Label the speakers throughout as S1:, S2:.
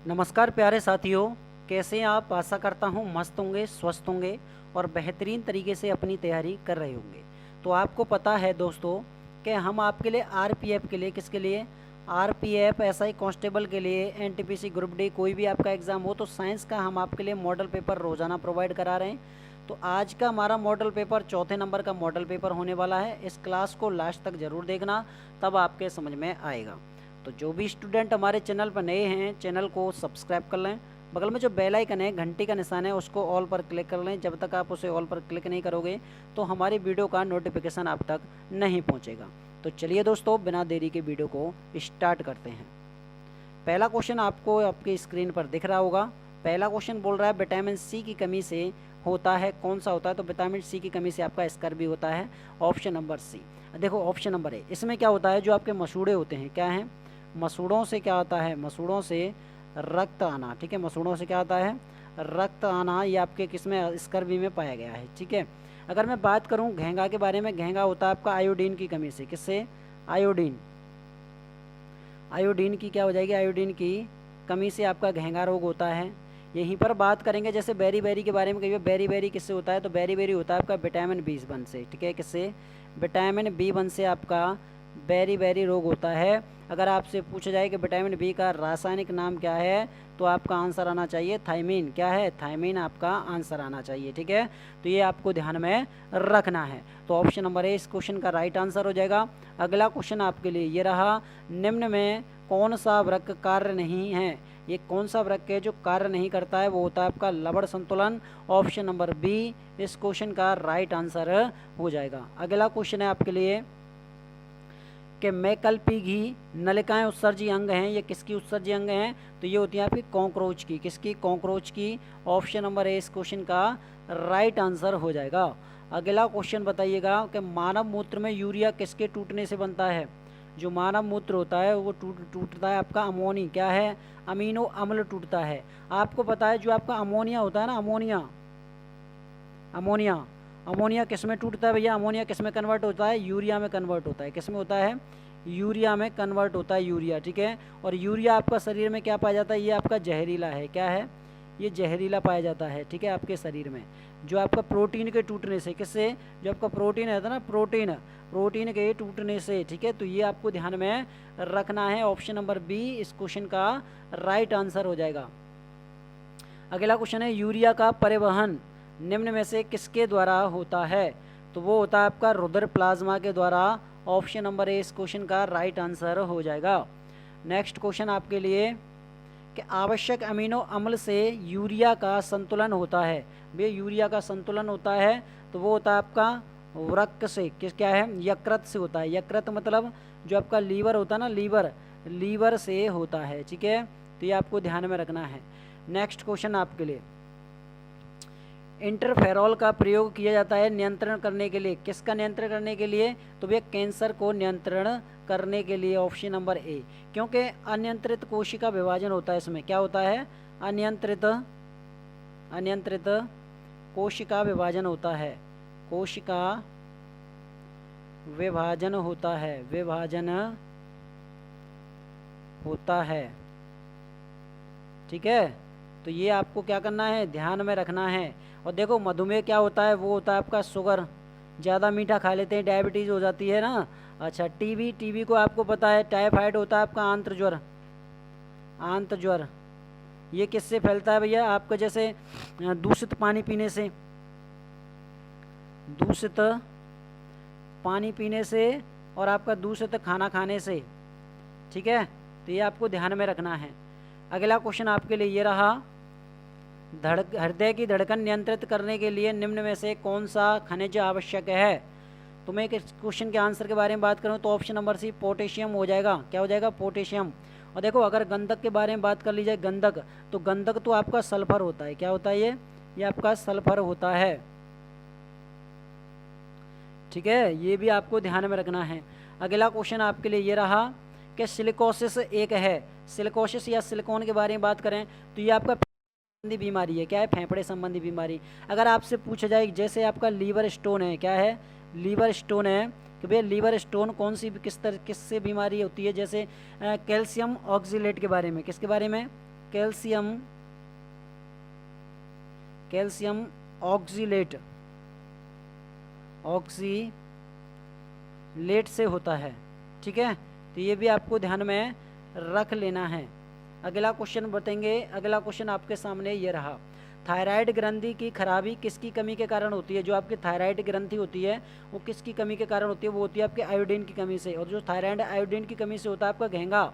S1: नमस्कार प्यारे साथियों, कैसे हैं आप। आशा करता हूँ मस्त होंगे, स्वस्थ होंगे और बेहतरीन तरीके से अपनी तैयारी कर रहे होंगे। तो आपको पता है दोस्तों कि हम आपके लिए आरपीएफ के लिए, किसके लिए, आरपीएफ एसआई कांस्टेबल के लिए, एनटीपीसी ग्रुप डी, कोई भी आपका एग्ज़ाम हो तो साइंस का हम आपके लिए मॉडल पेपर रोज़ाना प्रोवाइड करा रहे हैं। तो आज का हमारा मॉडल पेपर चौथे नंबर का मॉडल पेपर होने वाला है। इस क्लास को लास्ट तक ज़रूर देखना, तब आपके समझ में आएगा। तो जो भी स्टूडेंट हमारे चैनल पर नए हैं, चैनल को सब्सक्राइब कर लें। बगल में जो बेल आइकन है, घंटी का निशान है, उसको ऑल पर क्लिक कर लें। जब तक आप उसे ऑल पर क्लिक नहीं करोगे तो हमारी वीडियो का नोटिफिकेशन आप तक नहीं पहुंचेगा। तो चलिए दोस्तों, बिना देरी के वीडियो को स्टार्ट करते हैं। पहला क्वेश्चन आपको आपकी स्क्रीन पर दिख रहा होगा। पहला क्वेश्चन बोल रहा है विटामिन सी की कमी से होता है, कौन सा होता है। तो विटामिन सी की कमी से आपका स्कर्वी होता है, ऑप्शन नंबर सी। देखो ऑप्शन नंबर ए, इसमें क्या होता है, जो आपके मसूड़े होते हैं, क्या हैं, मसूड़ों से क्या आता है, मसूड़ों से रक्त आना। ठीक है, मसूड़ों से क्या आता है, रक्त आना। ये आपके किसमें, स्कर्वी में पाया गया है। ठीक है, अगर मैं बात करूं घेंगा के बारे में, घेंगा होता है आपका आयोडीन की कमी से। किससे, आयोडीन, आयोडीन की क्या हो जाएगी, आयोडीन की कमी से आपका घेंगा रोग होता है। यहीं पर बात करेंगे जैसे बेरी बेरी के बारे में, कहिए बेरी बेरी किससे होता है, तो बेरी बेरी होता है आपका विटामिन बी1 से। ठीक है, किससे, विटामिन बी1 से आपका बेरी बेरी रोग होता है। अगर आपसे पूछा जाए कि विटामिन बी का रासायनिक नाम क्या है, तो आपका आंसर आना चाहिए थायमीन। क्या है, थायमीन आपका आंसर आना चाहिए। ठीक है, तो ये आपको ध्यान में रखना है। तो ऑप्शन नंबर ए इस क्वेश्चन का राइट आंसर हो जाएगा। अगला क्वेश्चन आपके लिए ये रहा, निम्न में कौन सा वृक्क कार्य नहीं है। ये कौन सा वृक्क है जो कार्य नहीं करता है, वो होता है आपका लवण संतुलन। ऑप्शन नंबर बी इस क्वेश्चन का राइट आंसर हो जाएगा। अगला क्वेश्चन है आपके लिए कि मैकल्पिघी नलिकाएं उत्सर्जी अंग हैं, ये किसकी उत्सर्जी अंग हैं, तो ये होती है आपकी कॉकरोच की। किसकी, कॉकरोच की। ऑप्शन नंबर ए इस क्वेश्चन का राइट आंसर हो जाएगा। अगला क्वेश्चन बताइएगा कि मानव मूत्र में यूरिया किसके टूटने से बनता है। जो मानव मूत्र होता है वो टूटता है आपका अमोनी, क्या है, अमीनो अम्ल टूटता है। आपको पता है जो आपका अमोनिया होता है ना, अमोनिया, अमोनिया, अमोनिया किस में टूटता है भैया, अमोनिया किस में कन्वर्ट होता है, यूरिया में कन्वर्ट होता है। किस में होता है, यूरिया में कन्वर्ट होता है, यूरिया। ठीक है, और यूरिया आपका शरीर में क्या पाया जाता है, ये आपका जहरीला है। क्या है, ये जहरीला पाया जाता है। ठीक है, आपके शरीर में जो आपका प्रोटीन के टूटने से, किससे, जो आपका प्रोटीन है ना, प्रोटीन, प्रोटीन के टूटने से। ठीक है, तो ये आपको ध्यान में रखना है। ऑप्शन नंबर बी इस क्वेश्चन का राइट आंसर हो जाएगा। अगला क्वेश्चन है, यूरिया का परिवहन निम्न में से किसके द्वारा होता है, तो वो होता है आपका रुधिर प्लाज्मा के द्वारा। ऑप्शन नंबर ए इस क्वेश्चन का राइट आंसर हो जाएगा। नेक्स्ट क्वेश्चन आपके लिए कि आवश्यक अमीनो अम्ल से यूरिया का संतुलन होता है। भैया यूरिया का संतुलन होता है तो वो होता है आपका वृक्क से, किस, क्या है, यकृत से होता है। यकृत मतलब जो आपका लीवर होता है ना, लीवर, लीवर से होता है। ठीक है, तो ये आपको ध्यान में रखना है। नेक्स्ट क्वेश्चन आपके लिए, इंटरफेरॉल का प्रयोग किया जाता है नियंत्रण करने के लिए। किसका नियंत्रण करने के लिए, तो भैया कैंसर को नियंत्रण करने के लिए। ऑप्शन नंबर ए, क्योंकि अनियंत्रित कोशिका विभाजन होता है इसमें। क्या होता है, अनियंत्रित, अनियंत्रित कोशिका विभाजन होता है, कोशिका विभाजन होता है, विभाजन होता है। ठीक है, तो ये आपको क्या करना है, ध्यान में रखना है। और देखो मधुमेह क्या होता है, वो होता है आपका शुगर, ज़्यादा मीठा खा लेते हैं, डायबिटीज़ हो जाती है ना। अच्छा, टीबी, टीबी को आपको पता है, टाइफाइड होता है आपका आंत्र ज्वर, आंत्र ज्वर। ये किससे फैलता है भैया, आपका जैसे दूषित पानी पीने से, दूषित पानी पीने से और आपका दूषित खाना खाने से। ठीक है, तो ये आपको ध्यान में रखना है। अगला क्वेश्चन आपके लिए ये रहा, हृदय की धड़कन नियंत्रित करने के लिए निम्न में से कौन सा खनिज आवश्यक है। तो मैं इस क्वेश्चन के आंसर के बारे में बात करूं तो ऑप्शन नंबर सी पोटेशियम हो जाएगा। क्या हो जाएगा, पोटेशियम। और देखो अगर गंधक के बारे में बात कर ली जाए, गंधक, तो गंधक तो आपका सल्फर होता है। क्या होता है ये आपका सल्फर होता है। ठीक है, ये भी आपको ध्यान में रखना है। अगला क्वेश्चन आपके लिए ये रहा कि सिलिकोसिस एक है, सिलिकोसिस या सिलिकॉन के बारे में बात करें तो ये आपका संबंधी बीमारी है। क्या है, फेफड़े संबंधी बीमारी। अगर आपसे पूछा जाए जैसे आपका लीवर स्टोन है, क्या है, लीवर स्टोन है, कि भैया लीवर स्टोन कौन सी किससे बीमारी होती है, जैसे कैल्शियम ऑक्सीलेट के बारे में, किसके बारे में, कैल्शियम कैल्शियम ऑक्सीलेट से होता है। ठीक है, तो ये भी आपको ध्यान में रख लेना है। अगला क्वेश्चन बताएंगे। अगला क्वेश्चन आपके सामने ये रहा, थायराइड ग्रंथि की खराबी किसकी कमी के कारण होती है? जो आपकी थायराइड ग्रंथि होती है वो किसकी कमी के कारण होती है? वो होती है आपके आयोडीन की कमी से। और जो थायराइड आयोडीन की कमी से होता है आपका घेंगा,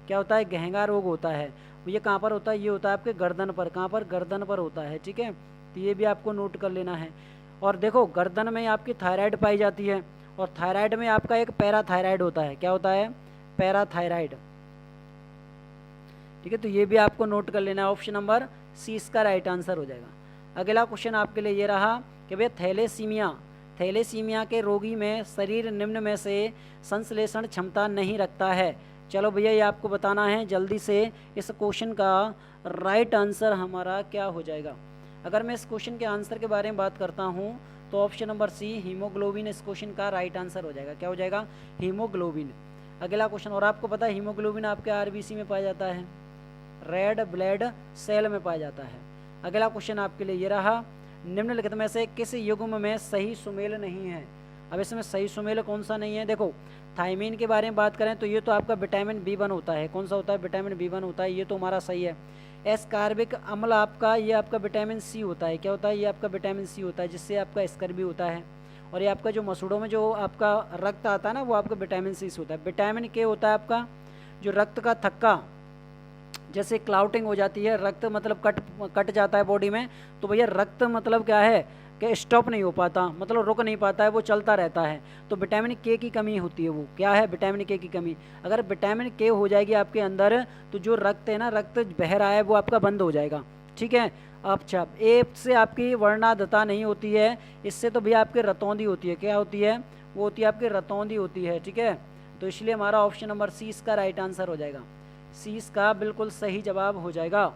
S1: क्या होता है? घेंगा रोग होता है। ये कहाँ पर होता है? ये होता है आपके गर्दन पर। कहाँ पर? गर्दन पर होता है। ठीक है, तो ये भी आपको नोट कर लेना है। और देखो, गर्दन में आपकी थायराइड पाई जाती है, और थायराइड में आपका एक पैराथायराइड होता है। क्या होता है? पैराथायराइड। ठीक है, तो ये भी आपको नोट कर लेना है। ऑप्शन नंबर सी इसका राइट आंसर हो जाएगा। अगला क्वेश्चन आपके लिए ये रहा कि भैया थैलेसीमिया के रोगी में शरीर निम्न में से संश्लेषण क्षमता नहीं रखता है। चलो भैया, ये आपको बताना है जल्दी से। इस क्वेश्चन का राइट आंसर हमारा क्या हो जाएगा? अगर मैं इस क्वेश्चन के आंसर के बारे में बात करता हूँ तो ऑप्शन नंबर सी हीमोग्लोबिन इस क्वेश्चन का राइट आंसर हो जाएगा। क्या हो जाएगा? हीमोग्लोबिन। अगला क्वेश्चन, और आपको पता है हीमोग्लोबिन आपके आरबीसी में पाया जाता है, रेड ब्लड सेल में पाया जाता है। अगला क्वेश्चन आपके लिए ये रहा, निम्नलिखित में से किस युग्म में सही सुमेल नहीं है? अब इसमें सही सुमेल कौन सा नहीं है? देखो, थायमीन के बारे में बात करें तो ये तो आपका विटामिन B1 होता है। कौन सा होता है? विटामिन B1 होता है, ये तो हमारा सही है। एस्कार्बिक अम्ल आपका, ये आपका विटामिन सी होता है। क्या होता है? ये आपका विटामिन सी होता है, जिससे आपका स्कर्वी होता है। और ये आपका जो मसूड़ों में जो आपका रक्त आता है ना, वो आपका विटामिन सी से होता है। विटामिन के होता है आपका जो रक्त का थक्का, जैसे क्लाउटिंग हो जाती है, रक्त मतलब कट जाता है बॉडी में, तो भैया रक्त मतलब क्या है कि स्टॉप नहीं हो पाता, मतलब रुक नहीं पाता है, वो चलता रहता है। तो विटामिन के की कमी होती है। वो क्या है? विटामिन के की कमी। अगर विटामिन के हो जाएगी आपके अंदर तो जो रक्त है ना, रक्त बह रहा है वो आपका बंद हो जाएगा। ठीक है, अच्छा, ए से आपकी वर्णाधता नहीं होती है, इससे तो भैया आपकी रतौंधी होती है। क्या होती है? वो होती है आपकी रतौंधी होती है। ठीक है, तो इसलिए हमारा ऑप्शन नंबर सी इसका राइट आंसर हो जाएगा। सी इसका बिल्कुल सही जवाब हो जाएगा।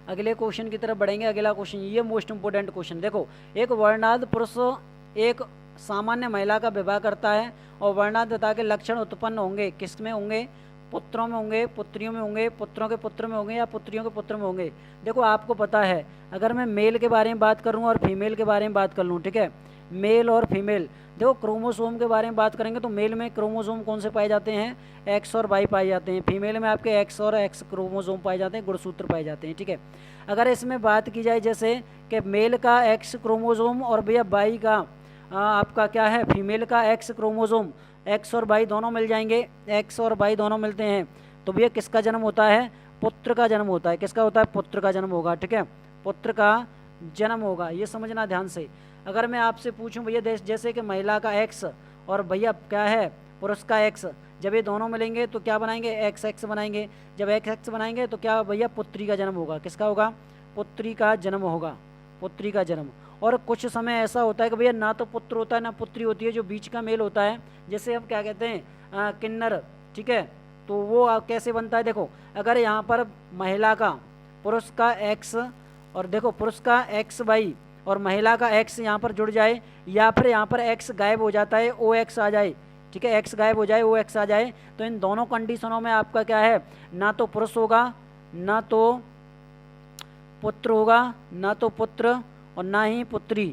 S1: अगले क्वेश्चन की तरफ बढ़ेंगे। अगला क्वेश्चन, ये मोस्ट इंपोर्टेंट क्वेश्चन। देखो, एक वर्णाध पुरुष एक सामान्य महिला का विवाह करता है और वर्णाधता के लक्षण उत्पन्न होंगे, किस में होंगे? पुत्रों में होंगे, पुत्रियों में होंगे, पुत्रों के पुत्र में होंगे, या पुत्रियों के पुत्र में होंगे। देखो, आपको पता है, अगर मैं मेल के बारे में बात करूँ और फीमेल के बारे में बात कर लूँ, ठीक है, मेल और फीमेल, देखो क्रोमोसोम के बारे में बात करेंगे तो मेल में क्रोमोसोम कौन से पाए जाते हैं? एक्स और वाई पाए जाते हैं। फीमेल में आपके एक्स और एक्स क्रोमोसोम पाए जाते हैं, गुणसूत्र पाए जाते हैं। ठीक है, अगर इसमें बात की जाए जैसे कि मेल का एक्स क्रोमोसोम और भैया वाई का आपका क्या है? फीमेल का एक्स क्रोमोसोम, एक्स और वाई दोनों मिल जाएंगे, एक्स और वाई दोनों मिलते हैं, तो भैया किसका जन्म होता है? पुत्र का जन्म होता है। किसका होता है? पुत्र का जन्म होगा। ठीक है, पुत्र का जन्म होगा, ये समझना ध्यान से। अगर मैं आपसे पूछूं भैया जैसे कि महिला का एक्स और भैया क्या है? पुरुष का एक्स, जब ये दोनों मिलेंगे तो क्या बनाएंगे? एक्स एक्स बनाएंगे। जब एक्स एक्स बनाएंगे तो क्या भैया? पुत्री का जन्म होगा। किसका होगा? पुत्री का जन्म होगा, पुत्री का जन्म। और कुछ समय ऐसा होता है कि भैया ना तो पुत्र होता है ना पुत्री होती है, जो बीच का मेल होता है, जैसे हम क्या कहते हैं किन्नर। ठीक है, तो वो कैसे बनता है? देखो, अगर यहाँ पर महिला का पुरुष का एक्स और देखो पुरुष का एक्स वाई और महिला का एक्स यहाँ पर जुड़ जाए, या फिर यहाँ पर एक्स गायब हो जाता है, ओ एक्स आ जाए। ठीक है, एक्स गायब हो जाए, ओ एक्स आ जाए, तो इन दोनों कंडीशनों में आपका क्या है? ना तो पुरुष होगा, ना तो पुत्र होगा, ना तो पुत्र और ना ही पुत्री।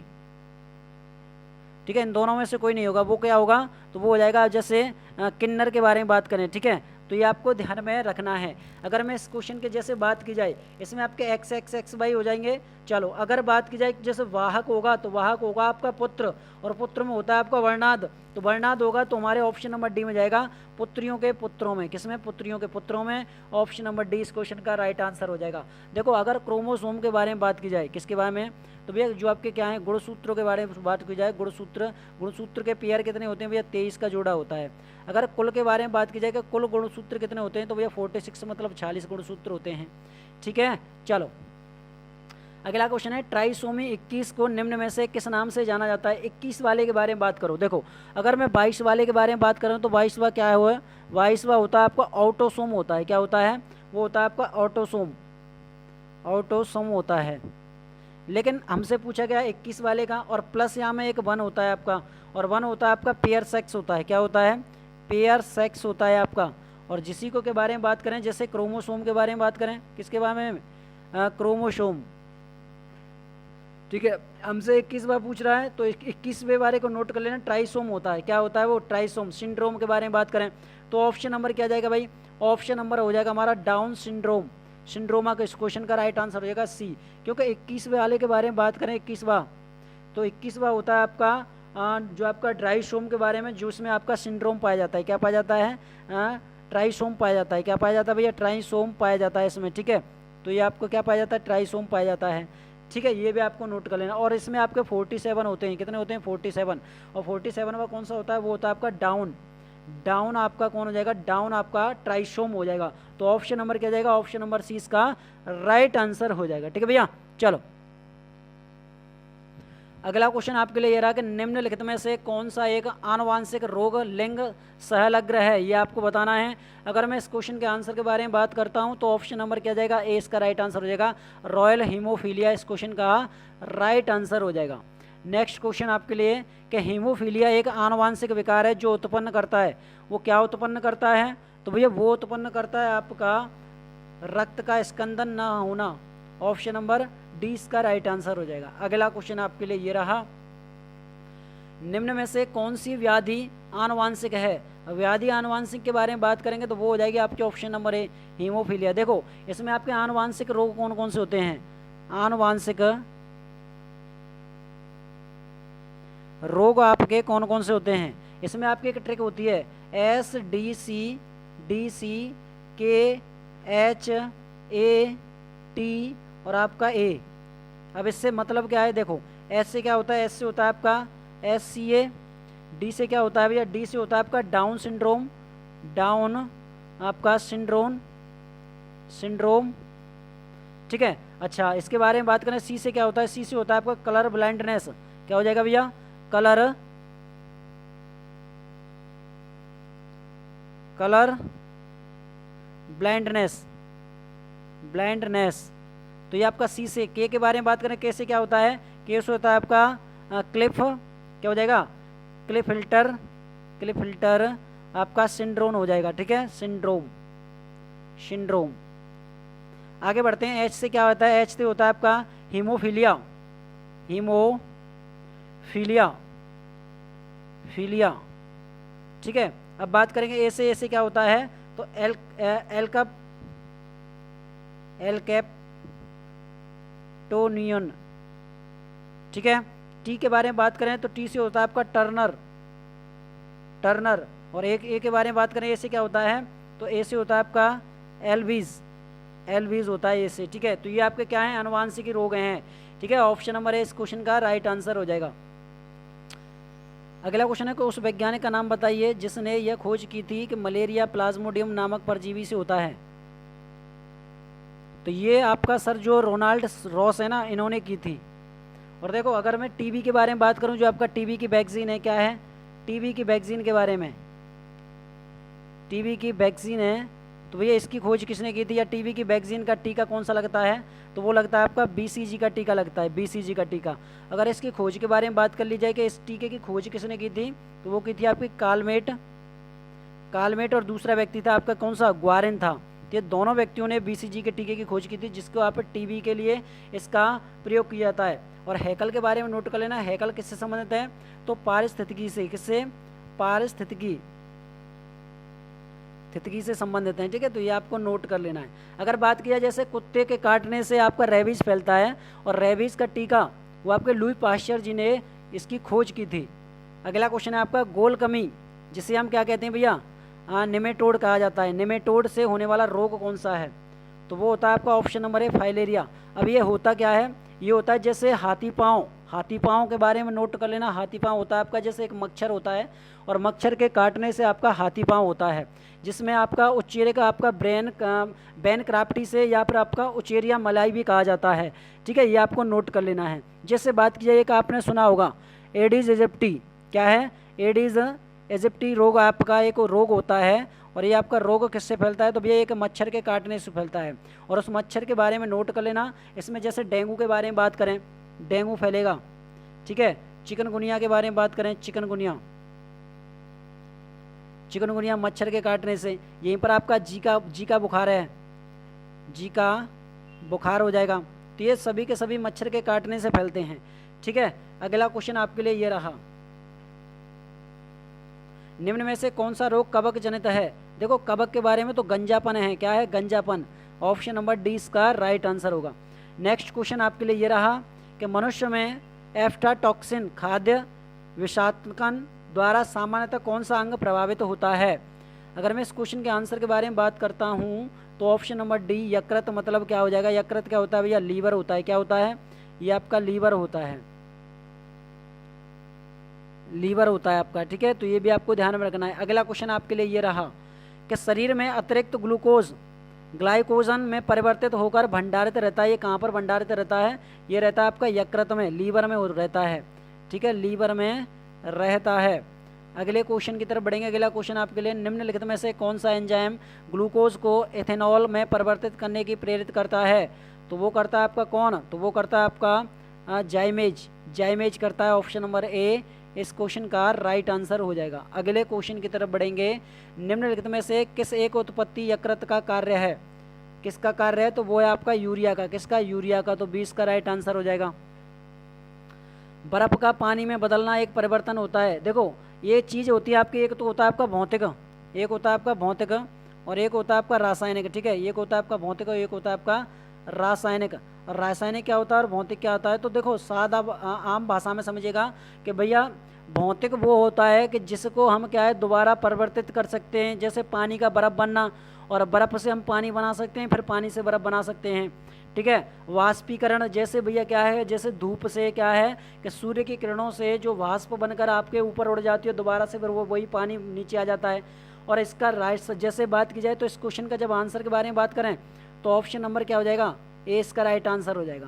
S1: ठीक है, इन दोनों में से कोई नहीं होगा। वो क्या होगा? तो वो हो जाएगा, जैसे किन्नर के बारे में बात करें। ठीक है, तो ये आपको ध्यान में रखना है। अगर मैं इस क्वेश्चन के जैसे बात की जाए, इसमें आपके एक्स एक्स एक्स वाई हो जाएंगे। चलो, अगर बात की जाए जैसे वाहक होगा, तो वाहक होगा आपका पुत्र, और पुत्र में होता है आपका वर्णाद, तो वर्णाद होगा तो हमारे ऑप्शन नंबर डी में जाएगा, पुत्रियों के पुत्रों में। किसमें? पुत्रियों के पुत्रों में। ऑप्शन नंबर डी इस क्वेश्चन का राइट आंसर हो जाएगा। देखो, अगर क्रोमोसोम के बारे में बात की जाए, किसके बारे में? तो भैया जो आपके क्या है, गुणसूत्रों के बारे में बात की जाए, गुणसूत्र के पेयर कितने होते हैं भैया? 23 का जोड़ा होता है। अगर कुल के बारे में बात की जाए कि कुल गुणसूत्र कितने होते हैं, तो भैया 46 मतलब 46 गुणसूत्र होते हैं। ठीक है, चलो अगला क्वेश्चन है, ट्राइसोमी 21 को निम्न में से किस नाम से जाना जाता है? 21 वाले के बारे में बात करो। देखो, अगर मैं 22 वाले के बारे में बात करूँ तो 22वां क्या है? 22वां होता है आपका ऑटोसोम होता है। क्या होता है? वो होता है आपका ऑटोसोम, ऑटोसोम होता है। लेकिन हमसे पूछा गया 21 वाले का, और प्लस यहाँ में एक 1 होता है आपका, और 1 होता है आपका पेयर सेक्स होता है। क्या होता है? पेयर सेक्स होता है आपका। और जिसी को के बारे में बात करें, जैसे क्रोमोसोम के बारे में बात करें, किसके बारे में, क्रोमोसोम, ठीक है। हमसे 21वां पूछ रहा है तो 21वें बारे को नोट कर लेना, ट्राइसोम होता है। क्या होता है वो, ट्राइसोम। सिंड्रोम के बारे में बात करें तो ऑप्शन नंबर क्या जाएगा भाई, ऑप्शन नंबर हो जाएगा हमारा डाउन सिंड्रोम। सिंड्रोमा का इस क्वेश्चन का राइट आंसर हो जाएगा सी, क्योंकि 21वें वाले के बारे में बात करें 21वां, तो 21वां होता है आपका जो आपका ट्राइसोम के बारे में, जो उसमें आपका सिंड्रोम पाया जाता है। क्या पाया जाता है, ट्राइसोम पाया जाता है। क्या पाया जाता है भैया, ट्राइसोम पाया जाता है इसमें, ठीक है। तो ये आपको क्या पाया जाता है, ट्राइसोम पाया जाता है, ठीक है। ये भी आपको नोट कर लेना। और इसमें आपके 47 होते हैं, कितने होते हैं, 47। और 47वां कौन सा होता है, वो होता है आपका डाउन। डाउन आपका कौन हो जाएगा, डाउन आपका ट्राइसोम हो जाएगा। तो ऑप्शन नंबर क्या जाएगा, ऑप्शन नंबर सी इसका राइट आंसर हो जाएगा, ठीक है भैया। चलो अगला क्वेश्चन आपके लिए ये रहा कि निम्नलिखित में से कौन सा एक आनुवांशिक रोग लिंग सहलग्र है, ये आपको बताना है। अगर मैं इस क्वेश्चन के आंसर के बारे में बात करता हूं तो ऑप्शन नंबर क्या जाएगा, ए इसका राइट आंसर हो जाएगा, रॉयल हीमोफीलिया इस क्वेश्चन का राइट आंसर हो जाएगा। नेक्स्ट क्वेश्चन आपके लिए कि हीमोफीलिया एक आनुवांशिक विकार है जो उत्पन्न करता है, वो क्या उत्पन्न करता है, तो भैया वो उत्पन्न करता है आपका रक्त का स्कंदन न होना। ऑप्शन नंबर डी इसका राइट आंसर हो जाएगा। अगला क्वेश्चन आपके लिए ये रहा, निम्न में से कौन सी व्याधि आनुवांशिक है। व्याधि आनुवांशिक के बारे में बात करेंगे तो वो हो जाएगी आपके ऑप्शन नंबर ए, हीमोफीलिया। देखो इसमें आपके आनुवांशिक रोग कौन कौन से होते हैं, आनुवांशिक रोग आपके कौन कौन से होते हैं। इसमें आपकी एक ट्रिक होती है, SDCDCKHAT और आपका ए। अब इससे मतलब क्या है, देखो एस से क्या होता है, एस से होता है आपका SCA, डी से क्या होता है भैया, डी से होता है आपका डाउन सिंड्रोम, डाउन आपका सिंड्रोम, ठीक है। अच्छा इसके बारे में बात करें, सी से क्या होता है, सी से होता है आपका कलर ब्लाइंडनेस। क्या हो जाएगा भैया, कलर ब्लाइंडनेस। तो ये आपका सी से। के बारे में बात करें, के से क्या होता है, के से होता है आपका क्लिफ, क्या हो जाएगा, क्लिफ फिल्टर आपका सिंड्रोम हो जाएगा, ठीक है, सिंड्रोम। आगे बढ़ते हैं, एच से क्या होता है, एच से होता है आपका हीमोफीलिया, ठीक है। अब बात करेंगे ए से क्या होता है, तो एलकैप्टोनियन, ठीक है। टी के बारे में बात करें तो टी से होता है आपका टर्नर। और ए के बारे में बात करें, ए से क्या होता है, तो ए से होता है आपका एलवीज होता है ए से, ठीक है। तो ये आपके क्या है, आनुवांशिक रोग हैं, ठीक है। ऑप्शन नंबर ए इस क्वेश्चन का राइट आंसर हो जाएगा। अगला क्वेश्चन है कि उस वैज्ञानिक का नाम बताइए जिसने यह खोज की थी कि मलेरिया प्लाज्मोडियम नामक परजीवी से होता है। तो ये आपका सर जो रोनाल्ड रॉस है ना, इन्होंने की थी। और देखो अगर मैं टीबी के बारे में बात करूं, जो आपका टीबी की वैक्सीन है, क्या है, टीबी की वैक्सीन के बारे में, टीबी की वैक्सीन है, तो भैया इसकी खोज किसने की थी, या टीबी की वैक्सीन का टीका कौन सा लगता है, तो वो लगता है आपका BCG का टीका लगता है, BCG का टीका। अगर इसकी खोज के बारे में बात कर ली जाए कि इस टीके की खोज किसने की थी, तो वो की थी आपकी कालमेट और दूसरा व्यक्ति था आपका कौन सा, ग्वारेन था। तो ये दोनों व्यक्तियों ने BCG के टीके की खोज की थी, जिसको आप टीबी के लिए इसका प्रयोग किया जाता है। और हैकल के बारे में नोट कर लेना, हैकल किससे संबंधित है, तो पारिस्थितिकी से, किससे, पारिस्थितिकी से संबंधित हैं, ठीक है। तो ये आपको नोट कर लेना है। अगर बात किया जैसे कुत्ते के काटने से आपका रेबीज फैलता है, और रेबीज का टीका वो आपके लुई पाश्चर जी ने इसकी खोज की थी। अगला क्वेश्चन है आपका गोल कमी, जिसे हम क्या कहते हैं भैया, निमेटोड कहा जाता है। निमेटोड से होने वाला रोग कौन सा है, तो वो होता है आपका ऑप्शन नंबर है फाइलेरिया। अब ये होता क्या है, ये होता है जैसे हाथी पाँव के बारे में नोट कर लेना। हाथी पाँव होता है आपका जैसे एक मच्छर होता है, और मच्छर के काटने से आपका हाथी पाँव होता है, जिसमें आपका उच्चेरे का आपका बैन क्राफ्टी से, या फिर आपका उचेरिया मलाई भी कहा जाता है, ठीक है। ये आपको नोट कर लेना है। जैसे बात की जाए, एक आपने सुना होगा एडिस एजिप्टी, क्या है, एडिस एजिप्टी रोग आपका एक रोग होता है, और ये आपका रोग किससे फैलता है, तो भैया एक मच्छर के काटने से फैलता है। और उस मच्छर के बारे में नोट कर लेना। इसमें जैसे डेंगू के बारे में बात करें, डेंगू फैलेगा, ठीक है। चिकनगुनिया के बारे में बात करें, चिकनगुनिया मच्छर के काटने से। यहीं पर आपका जी का बुखार है, जी का बुखार हो जाएगा। तो ये सभी के सभी मच्छर के काटने से फैलते हैं, ठीक है। अगला क्वेश्चन आपके लिए ये रहा, निम्न में से कौन सा रोग कवक जनित है। देखो कवक के बारे में तो गंजापन है, क्या है, गंजापन। ऑप्शन नंबर डी इसका राइट आंसर होगा। नेक्स्ट क्वेश्चन आपके लिए ये रहा कि मनुष्य में एफ्लाटॉक्सिन खाद्य विषाक्तन द्वारा सामान्यतः कौन सा अंग प्रभावित होता है। अगर मैं इस क्वेश्चन के आंसर के बारे में बात करता हूँ तो ऑप्शन नंबर डी यकृत, मतलब क्या हो जाएगा, यकृत क्या होता है भैया, लीवर होता है। क्या होता है, ये आपका लीवर होता है, लीवर होता है आपका, ठीक है। तो ये भी आपको ध्यान में रखना है। अगला क्वेश्चन आपके लिए ये रहा कि शरीर में अतिरिक्त ग्लूकोज ग्लाइकोजन में परिवर्तित होकर भंडारित रहता है। ये कहाँ पर भंडारित रहता है, ये रहता है आपका यकृत में, लीवर में रहता है, ठीक है, लीवर में रहता है। अगले क्वेश्चन की तरफ बढ़ेंगे। अगला क्वेश्चन आपके लिए, निम्नलिखित में से कौन सा एंजाइम ग्लूकोज को एथेनॉल में परिवर्तित करने की प्रेरित करता है। तो वो करता है आपका कौन, तो वो करता है आपका जाइमेज करता है। ऑप्शन नंबर ए इस क्वेश्चन का राइट आंसर हो जाएगा। अगले क्वेश्चन की तरफ बढ़ेंगे। निम्नलिखित में से किस एक उत्पत्ति यकृत का कार्य है, किसका कार्य है, तो वो है आपका यूरिया का। किसका, यूरिया का। तो 20 का राइट आंसर हो जाएगा। बर्फ का पानी में बदलना एक परिवर्तन होता है। देखो ये चीज़ होती है आपकी, एक तो होता है आपका भौतिक, एक होता है आपका भौतिक और एक होता है आपका रासायनिक, ठीक है। एक होता है आपका भौतिक और एक होता है आपका रासायनिक। और रासायनिक क्या होता है और भौतिक क्या होता है, तो देखो सादा आम भाषा में समझिएगा कि भैया भौतिक वो होता है कि जिसको हम क्या है दोबारा परिवर्तित कर सकते हैं, जैसे पानी का बर्फ़ बनना, और बर्फ़ से हम पानी बना सकते हैं, फिर पानी से बर्फ़ बना सकते हैं, ठीक है। वाष्पीकरण जैसे भैया क्या है, जैसे धूप से क्या है कि सूर्य की किरणों से जो वाष्प बनकर आपके ऊपर उड़ जाती है, दोबारा से फिर वो वही पानी नीचे आ जाता है। और इसका राइट जैसे बात की जाए तो इस क्वेश्चन का जब आंसर के बारे में बात करें तो ऑप्शन नंबर क्या हो जाएगा, ए इसका राइट आंसर हो जाएगा।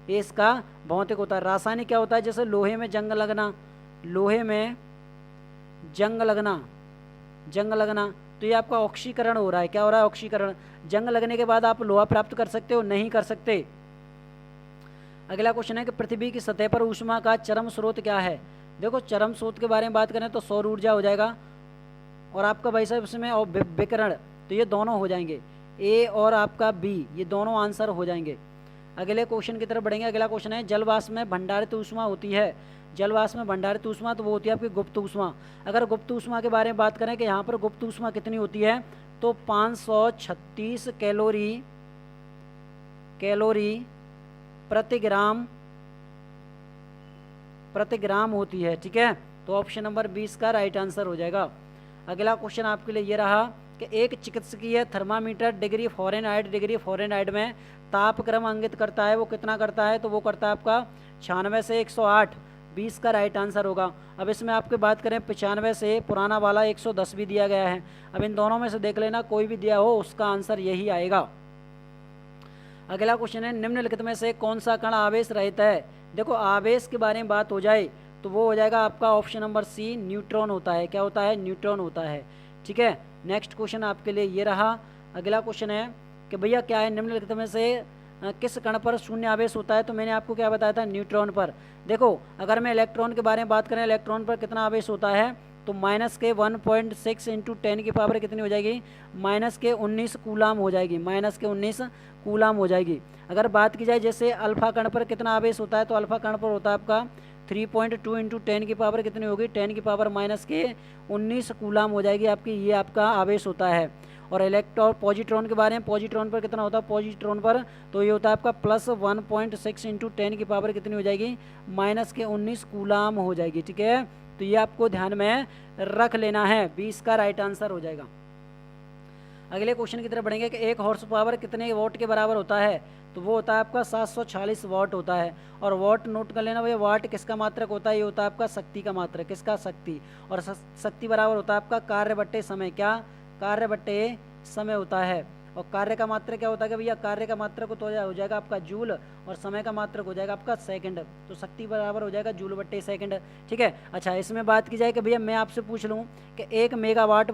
S1: ए इसका भौतिक होता है। रासायनिक क्या होता है, जैसे लोहे में जंग लगना, लोहे में जंग लगना, तो ये आपका ऑक्सीकरण हो रहा है। क्या हो रहा है, ऑक्सीकरण। जंग लगने के बाद आप लोहा प्राप्त कर सकते हो, नहीं कर सकते। अगला क्वेश्चन है कि पृथ्वी की सतह पर ऊष्मा का चरम स्रोत क्या है। देखो चरम स्रोत के बारे में बात करें तो सौर ऊर्जा हो जाएगा, और आपका भाई साहब इसमें और विकिरण, तो ये दोनों हो जाएंगे, ए और आपका बी, ये दोनों आंसर हो जाएंगे। अगले क्वेश्चन की तरफ बढ़ेंगे। अगला क्वेश्चन है, जलवाष्प में भंडारित ऊष्मा होती है। जलवाष्प में भंडारित ऊष्मा तो वो होती है आपकी गुप्त ऊष्मा। अगर गुप्त ऊष्मा के बारे में बात करें कि यहाँ पर गुप्त ऊष्मा कितनी होती है, तो 536 कैलोरी प्रति ग्राम होती है, ठीक है। तो ऑप्शन नंबर 20 का राइट आंसर हो जाएगा। अगला क्वेश्चन आपके लिए ये रहा कि एक चिकित्सकीय थर्मामीटर डिग्री फ़ारेनहाइट में तापक्रम अंकित करता है, वो कितना करता है, तो वो करता है आपका 96 से 108। 20 का राइट आंसर होगा। अब इसमें आपके बात करें 95 से पुराना वाला 110 भी दिया गया है। अब इन दोनों में से देख लेना, कोई भी दिया हो उसका आंसर यही आएगा। अगला क्वेश्चन है, निम्नलिखित में से कौन सा कण आवेश रहित है। देखो आवेश के बारे में बात हो जाए तो वो हो जाएगा आपका ऑप्शन नंबर सी, न्यूट्रॉन होता है। क्या होता है, न्यूट्रॉन होता है, ठीक है। नेक्स्ट क्वेश्चन आपके लिए ये रहा। अगला क्वेश्चन है कि भैया क्या है, निम्नलिखित में से किस कण पर शून्य आवेश होता है। तो मैंने आपको क्या बताया था, न्यूट्रॉन पर। देखो अगर मैं इलेक्ट्रॉन के बारे में बात करें, इलेक्ट्रॉन पर कितना आवेश होता है, तो माइनस के 1.6 इंटू 10 की पावर कितनी हो जाएगी, माइनस के 19 कूलाम हो जाएगी, माइनस के 19 कूलाम हो जाएगी। अगर बात की जाए जैसे अल्फा कण पर कितना आवेश होता है, तो अल्फा कण पर होता है आपका 3.2 इंटू 10 की पावर कितनी होगी, 10 की पावर माइनस के 19 कूलाम हो जाएगी आपकी, ये आपका आवेश होता है। और इलेक्ट्रॉन पॉजिट्रॉन के बारे में, पॉजिट्रॉन पर कितना होता है, पॉजिट्रॉन पर तो ये होता है आपका प्लस 1.6 इंटू 10 की पावर कितनी हो जाएगी, माइनस के 19 कूलाम हो जाएगी, ठीक है। तो ये आपको ध्यान में रख लेना है। 20 का राइट आंसर हो जाएगा। अगले क्वेश्चन की तरफ बढ़ेंगे कि एक हॉर्स पावर कितने वॉट के बराबर होता है, तो वो होता है आपका 740 वॉट होता है। और वॉट नोट कर लेना भैया, वाट किसका मात्रक होता है, ये होता है आपका शक्ति का मात्रक। किसका, शक्ति। और शक्ति बराबर होता है आपका कार्य बट्टे समय। क्या, कार्य बट्टे समय होता है। और कार्य का मात्रक क्या होता है कि भैया, कार्य का मात्रक तो हो जाएगा आपका जूल, और समय का मात्रक हो जाएगा आपका सेकंड। तो शक्ति बराबर हो जाएगा जूल बट्टे सेकंड, ठीक है। अच्छा इसमें बात की जाए कि भैया मैं आपसे पूछ लूँ कि 1 मेगावाट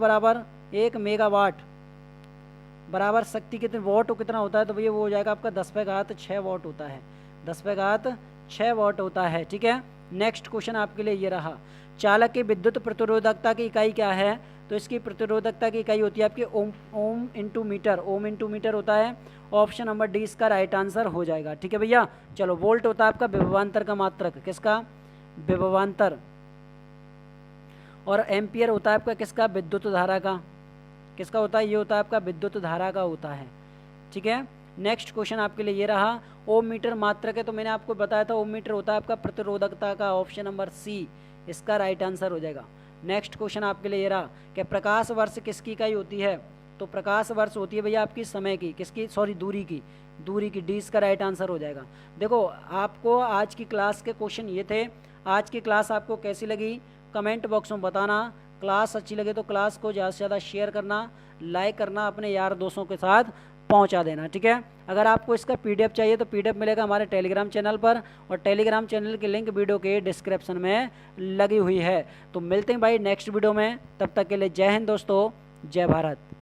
S1: बराबर शक्ति कितने वॉट कितना होता है, तो भैया वो हो जाएगा आपका 10⁻6 वॉट होता है, 10⁻6 वॉट होता है, ठीक है। नेक्स्ट क्वेश्चन आपके लिए ये रहा, चालक की विद्युत प्रतिरोधकता की इकाई क्या है, तो इसकी प्रतिरोधकता की इकाई होती है आपकी ohm into metre, ohm into metre होता है। ऑप्शन नंबर डी इसका राइट आंसर हो जाएगा। ठीक है भैया, चलो वोल्ट होता है आपका विभवांतर का मात्रक, किसका, विभवांतर। और एम्पियर होता है आपका किसका, विद्युत धारा का, किसका होता है, ये होता है आपका विद्युत धारा का होता है। ठीक है, नेक्स्ट क्वेश्चन आपके लिए ये रहा, ओम मीटर मात्रक है, तो मैंने आपको बताया था ओम मीटर होता है आपका प्रतिरोधकता का, ऑप्शन नंबर सी इसका राइट आंसर हो जाएगा। नेक्स्ट क्वेश्चन आपके लिए ये रहा कि प्रकाश वर्ष किसकी इकाई होती है, तो प्रकाश वर्ष होती है भैया आपकी समय की, किसकी, सॉरी दूरी की, दूरी की, डी इसका राइट आंसर हो जाएगा। देखो आपको आज की क्लास के क्वेश्चन ये थे। आज की क्लास आपको कैसी लगी कमेंट बॉक्स में बताना। क्लास अच्छी लगे तो क्लास को ज़्यादा से ज़्यादा शेयर करना, लाइक करना, अपने यार दोस्तों के साथ पहुंचा देना। ठीक है, अगर आपको इसका पीडीएफ चाहिए तो पीडीएफ मिलेगा हमारे टेलीग्राम चैनल पर, और टेलीग्राम चैनल की लिंक वीडियो के डिस्क्रिप्शन में लगी हुई है। तो मिलते हैं भाई नेक्स्ट वीडियो में, तब तक के लिए जय हिंद दोस्तों, जय भारत।